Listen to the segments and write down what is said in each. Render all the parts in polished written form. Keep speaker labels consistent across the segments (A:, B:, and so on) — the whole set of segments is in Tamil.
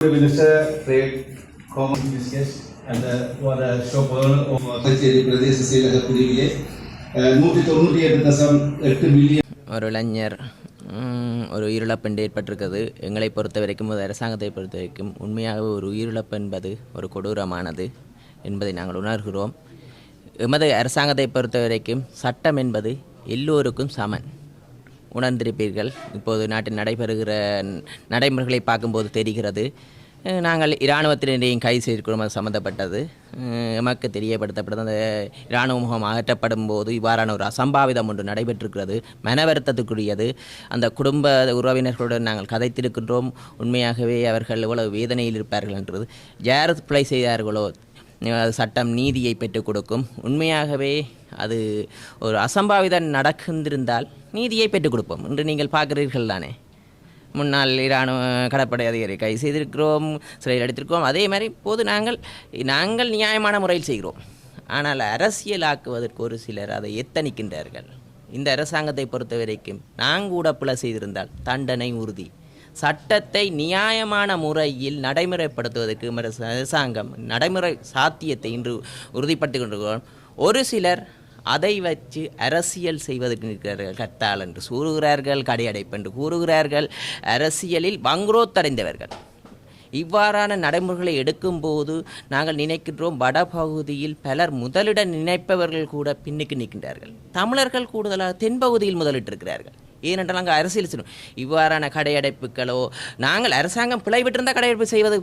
A: Minister Trade, Commerce Business and for the shop owner of Kacheri பிரதேச செயலக பிரிவிலே 198.8 மில்லியன்
B: ஒரு இளைஞர் ஒரு உயிரிழப்பு ஏற்பட்டிருக்கிறது. எங்களை பொறுத்த வரைக்கும் அரசாங்கத்தை பொறுத்த வரைக்கும் உண்மையாக ஒரு உயிரிழப்பு என்பது ஒரு கொடூரமானது என்பதை நாங்கள் உணர்கிறோம். எமது அரசாங்கத்தை பொறுத்த வரைக்கும் சட்டம் என்பது எல்லோருக்கும் சமன். உணர்ந்திருப்பீர்கள். இப்போது நாட்டில் நடைபெறுகிற நடைமுறைகளை பார்க்கும்போது தெரிகிறது. நாங்கள் இராணுவத்தினரையும் கைது செய்திருக்கிறோம். அது சம்மந்தப்பட்டது எமக்கு தெரியப்படுத்தப்பட்டது. அந்த இராணுவ முகாம் அகற்றப்படும் போது இவ்வாறான ஒரு அசம்பாவிதம் ஒன்று நடைபெற்றிருக்கிறது. மனவருத்தத்துக்குரியது. அந்த குடும்ப உறவினர்களுடன் நாங்கள் கதைத்திருக்கின்றோம். உண்மையாகவே அவர்கள் எவ்வளவு வேதனையில் இருப்பார்கள் என்றது. யார் பிழை செய்தார்களோ சட்டம் நீதியை பெற்றுக் கொடுக்கும். உண்மையாகவே அது ஒரு அசம்பாவிதம் நடக்கின்றிருந்தால் நீதியை பெற்றுக் கொடுப்போம். இன்று நீங்கள் பார்க்கிறீர்கள் தானே, முன்னாள் இராணுவ கடற்படை அதிகாரி கைது செய்திருக்கிறோம், சிறையில் அடைத்திருக்கிறோம். அதே மாதிரி இப்போது நாங்கள் நியாயமான முறையில் செய்கிறோம். ஆனால் அரசியலாக்குவதற்கு ஒரு சிலர் அதை எத்தனிக்கின்றார்கள். இந்த அரசாங்கத்தை பொறுத்த வரைக்கும் நாங்கள் கூட பிழை செய்திருந்தால் தண்டனை உறுதி. சட்டத்தை நியாயமான முறையில் நடைமுறைப்படுத்துவதற்கு அரசாங்கம் நடைமுறை சாத்தியத்தை இன்று உறுதிப்படுத்திக் கொண்டிருக்கிறோம். ஒரு சிலர் அதை வச்சு அரசியல் செய்வதற்கு நிற்கிறார்கள். கத்தால் என்று கூறுகிறார்கள், கடையடைப்பு என்று கூறுகிறார்கள். அரசியலில் வங்குரோத்தடைந்தவர்கள். இவ்வாறான நடைமுறைகளை எடுக்கும்போது நாங்கள் நினைக்கின்றோம், வடபகுதியில் பலர் முதலிட நினைப்பவர்கள் கூட பின்னுக்கு நிற்கின்றார்கள். தமிழர்கள் கூடுதலாக தென்பகுதியில் முதலிட்டிருக்கிறார்கள். ஏனென்றால் நாங்கள் அரசியல் செய்யணும். இவ்வாறான கடையடைப்புகளோ நாங்கள் அரசாங்கம் பிழைவிட்டிருந்தால் கடையடைப்பு செய்வது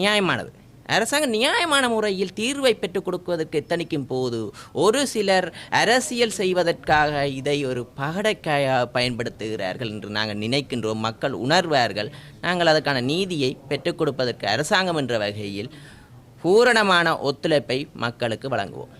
B: நியாயமானது. அரசாங்கம் நியாயமான முறையில் தீர்வை பெற்றுக் கொடுக்குவதற்கு எத்தனிக்கும் போது ஒரு சிலர் அரசியல் செய்வதற்காக இதை ஒரு பகடைக்காயாக பயன்படுத்துகிறார்கள் என்று நாங்கள் நினைக்கின்றோம். மக்கள் உணர்வார்கள். நாங்கள் அதற்கான நீதியை பெற்றுக் கொடுப்பதற்கு அரசாங்கம் என்ற வகையில் பூரணமான ஒத்துழைப்பை மக்களுக்கு வழங்குவோம்.